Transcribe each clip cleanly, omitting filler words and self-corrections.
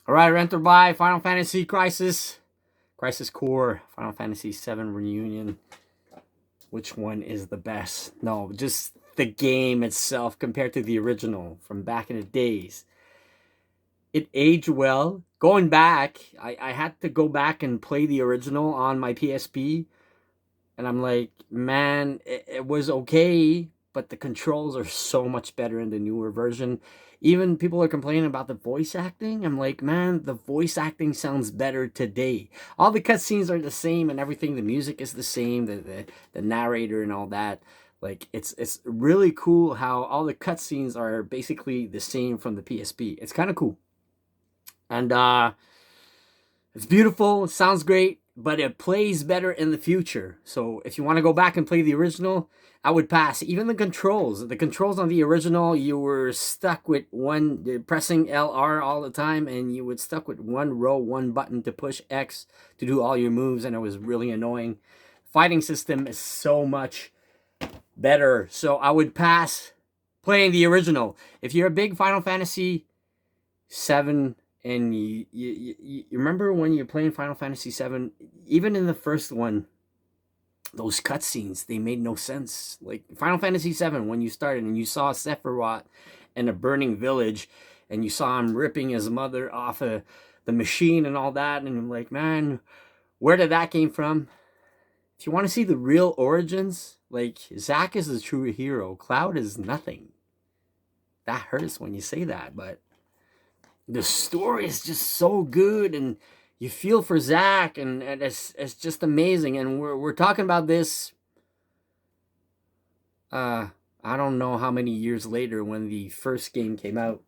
All right, rent or buy, Final Fantasy Crisis Core, Final Fantasy VII Reunion. Which one is the best? No, just the game itself compared to the original from back in the days. It aged well. Going back, I had to go back and play the original on my PSP, and I'm like, man, it was okay, but the controls are so much better in the newer version. Even people are complaining about the voice acting. I'm like, man, the voice acting sounds better today. All the cutscenes are the same and everything. The music is the same. The narrator and all that. Like it's really cool how all the cutscenes are basically the same from the PSP. It's kind of cool. And it's beautiful, it sounds great, but it plays better in the future. So if you want to go back and play the original, I would pass. Even the controls on the original, you were stuck with one pressing LR all the time, and you would stuck with one row, one button to push X to do all your moves, and it was really annoying. Fighting system is so much better. So I would pass playing the original. If you're a big Final Fantasy 7 and you remember when you're playing Final Fantasy 7, even in the first one, those cutscenes, they made no sense. Like Final Fantasy 7, when you started and you saw Sephiroth in a burning village and you saw him ripping his mother off of the machine and all that, and I'm like, man, where did that came from? If you want to see the real origins, like Zack is the true hero, Cloud is nothing. That hurts when you say that, but the story is just so good, and you feel for Zack, and it's just amazing. And we're talking about this. I don't know how many years later when the first game came out.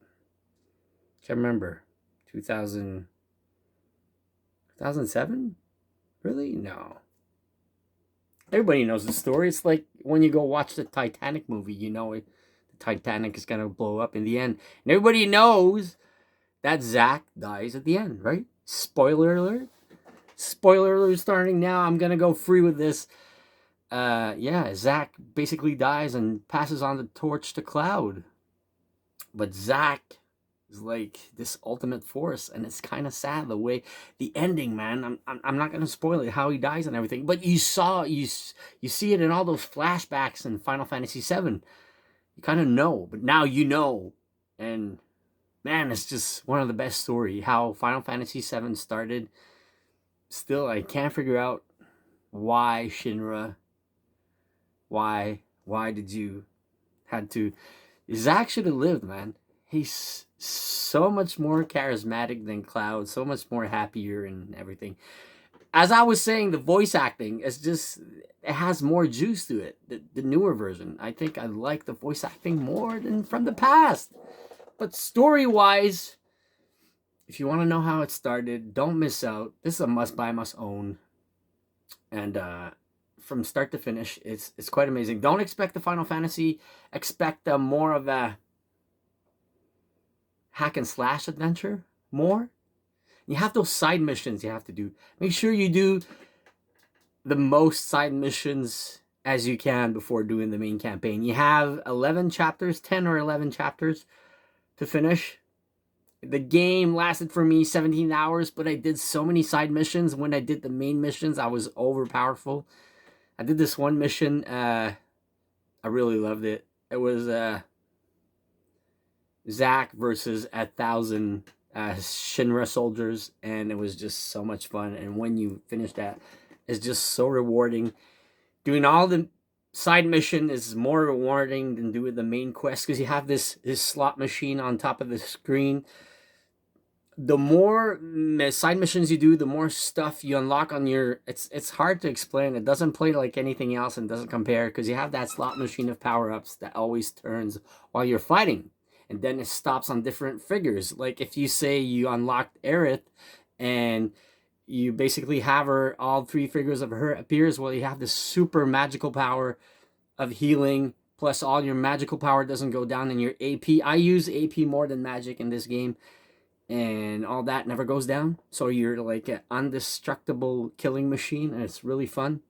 Can't remember. 2000, 2007? Really? No. Everybody knows the story. It's like when you go watch the Titanic movie, you know it. The Titanic is gonna blow up in the end, and everybody knows that Zack dies at the end, right? Spoiler alert. Spoiler alert starting now. I'm gonna go free with this. Yeah, Zack basically dies and passes on the torch to Cloud. But Zack is like this ultimate force, and it's kind of sad the way the ending, man. I'm not gonna spoil it how he dies and everything, but you see it in all those flashbacks in Final Fantasy VII. You kind of know, but now you know, and man, it's just one of the best story. How Final Fantasy VII started. Still, I can't figure out why Shinra. Why did you had to? Zack should have lived, man. He's so much more charismatic than Cloud. So much more happier and everything. As I was saying, the voice acting is just it has more juice to it. The newer version, I think I like the voice acting more than from the past. But story wise, if you want to know how it started, don't miss out. This is a must buy, must own, and from start to finish, it's quite amazing. Don't expect the Final Fantasy. Expect more of a hack and slash adventure. More. You have those side missions you have to do. Make sure you do the most side missions as you can before doing the main campaign. You have 11 chapters, 10 or 11 chapters to finish. The game lasted for me 17 hours, but I did so many side missions. When I did the main missions, I was overpowerful. I did this one mission. I really loved it. It was Zack versus 1,000 Shinra soldiers, and it was just so much fun. And when you finish that, it's just so rewarding. Doing all the side mission is more rewarding than doing the main quest because you have this slot machine on top of the screen. The more side missions you do, the more stuff you unlock on your. It's hard to explain. It doesn't play like anything else and doesn't compare because you have that slot machine of power ups that always turns while you're fighting, and then it stops on different figures. Like if you say you unlocked Aerith, and you basically have her all three figures of her appears. Well, you have this super magical power of healing. Plus, all your magical power doesn't go down in your AP. I use AP more than magic in this game, and all that never goes down. So you're like an indestructible killing machine, and it's really fun.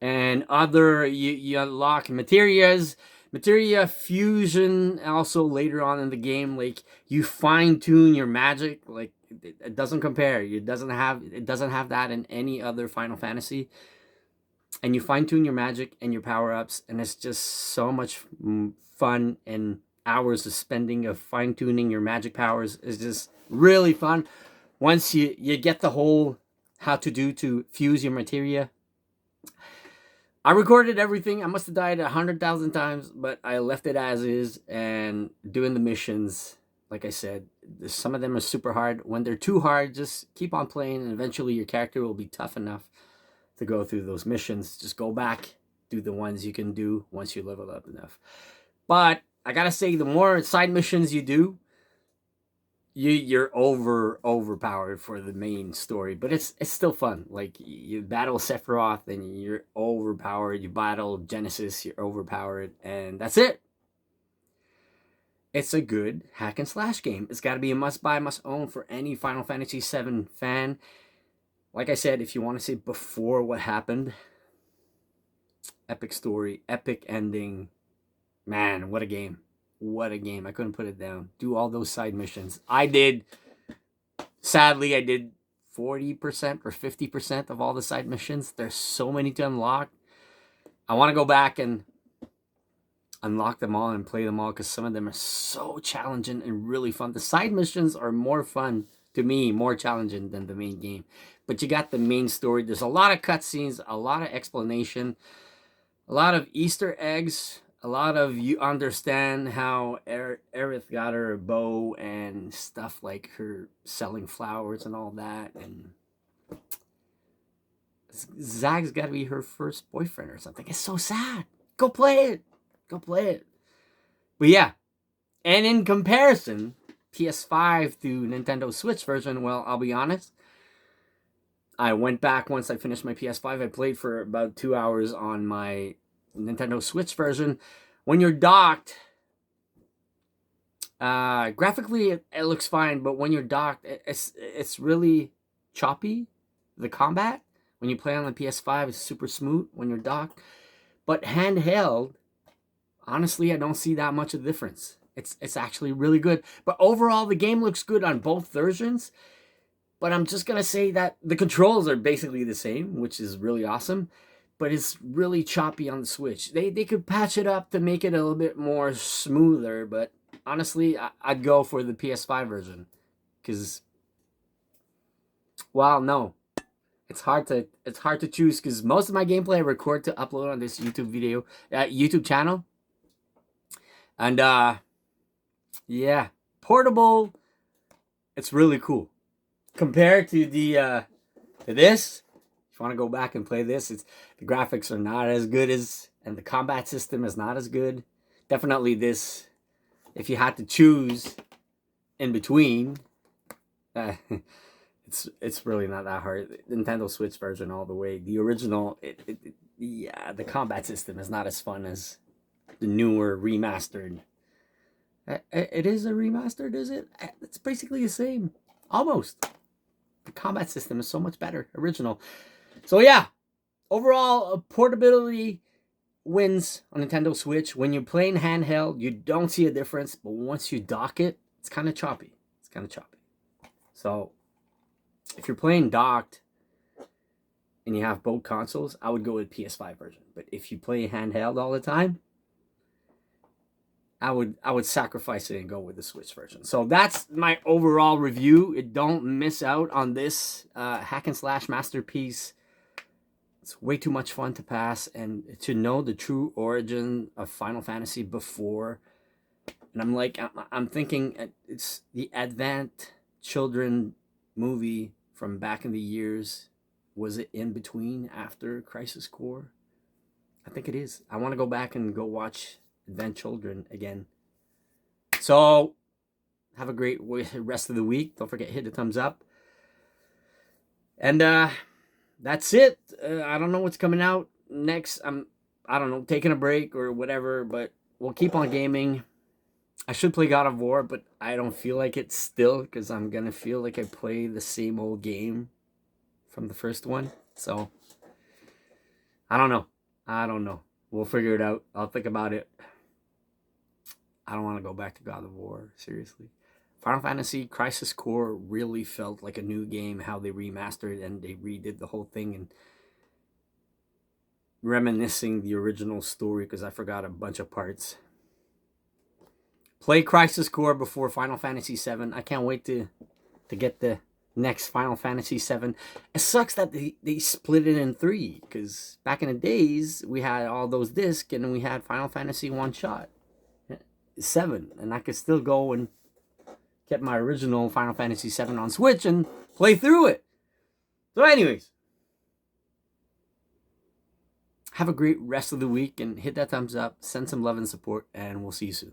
And other you unlock Materia fusion also later on in the game, like you fine tune your magic, like it doesn't compare. It doesn't have that in any other Final Fantasy. And you fine tune your magic and your power ups, and it's just so much fun. And hours of spending of fine tuning your magic powers is just really fun. Once you get the whole how to fuse your materia. I recorded everything. I must have died 100,000 times, but I left it as is and doing the missions. Like I said, some of them are super hard. When they're too hard, just keep on playing, and eventually your character will be tough enough to go through those missions. Just go back, do the ones you can do once you level up enough. But I gotta say, the more side missions you do, you're overpowered for the main story, but it's still fun. Like you battle Sephiroth and you're overpowered. You battle Genesis, you're overpowered, and that's it. It's a good hack and slash game. It's got to be a must buy, must own for any Final Fantasy VII fan. Like I said, if you want to say before what happened, epic story, epic ending. Man, what a game. What a game. I couldn't put it down. Do all those side missions. Sadly, I did 40% or 50% of all the side missions. There's so many to unlock. I want to go back and unlock them all and play them all because some of them are so challenging and really fun. The side missions are more fun, to me, more challenging than the main game. But you got the main story. There's a lot of cutscenes, a lot of explanation, a lot of Easter eggs. A lot of you understand how Aerith got her bow and stuff, like her selling flowers and all that. And Zag's got to be her first boyfriend or something. It's so sad. Go play it. Go play it. But yeah. And in comparison, PS5 to Nintendo Switch version, well, I'll be honest. I went back once I finished my PS5. I played for about 2 hours on my Nintendo Switch version. When you're docked, graphically it looks fine, but when you're docked, it's really choppy. The combat when you play on the PS5 is super smooth when you're docked, but handheld, honestly, I don't see that much of a difference. It's actually really good. But overall, the game looks good on both versions. But I'm just gonna say that the controls are basically the same, which is really awesome. But it's really choppy on the Switch. They could patch it up to make it a little bit more smoother, but honestly, I'd go for the PS5 version. Because, well, no. It's hard to choose because most of my gameplay I record to upload on this YouTube channel. And yeah, portable, it's really cool. Compared to to this, if you want to go back and play this, the graphics are not as good as, and the combat system is not as good. Definitely this, if you had to choose in between, it's really not that hard. Nintendo Switch version all the way. The original, the combat system is not as fun as the newer remastered. It is a remastered, is it? It's basically the same, almost. The combat system is so much better, original. So yeah, overall, portability wins on Nintendo Switch. When you're playing handheld, you don't see a difference, but once you dock it, it's kind of choppy. So if you're playing docked and you have both consoles, I would go with PS5 version. But if you play handheld all the time, I would sacrifice it and go with the Switch version. So that's my overall review. Don't miss out on this hack and slash masterpiece. It's way too much fun to pass, and to know the true origin of Final Fantasy before. And I'm thinking it's the Advent Children movie from back in the years. Was it in between, after Crisis Core? I think it is. I want to go back and go watch Advent Children again. So, have a great rest of the week. Don't forget, hit the thumbs up. And that's it. I don't know what's coming out next. I don't know, taking a break or whatever, but we'll keep on gaming. I should play God of War, but I don't feel like it still, because I'm going to feel like I play the same old game from the first one. So, I don't know. We'll figure it out. I'll think about it. I don't want to go back to God of War, seriously. Final Fantasy Crisis Core really felt like a new game, how they remastered and they redid the whole thing and reminiscing the original story because I forgot a bunch of parts. Play Crisis Core before Final Fantasy VII. I can't wait to get the next Final Fantasy VII. It sucks that they split it in 3 because back in the days we had all those discs and we had Final Fantasy one shot 7, and I could still go and get my original Final Fantasy VII on Switch and play through it. So anyways, have a great rest of the week and hit that thumbs up, send some love and support, and we'll see you soon.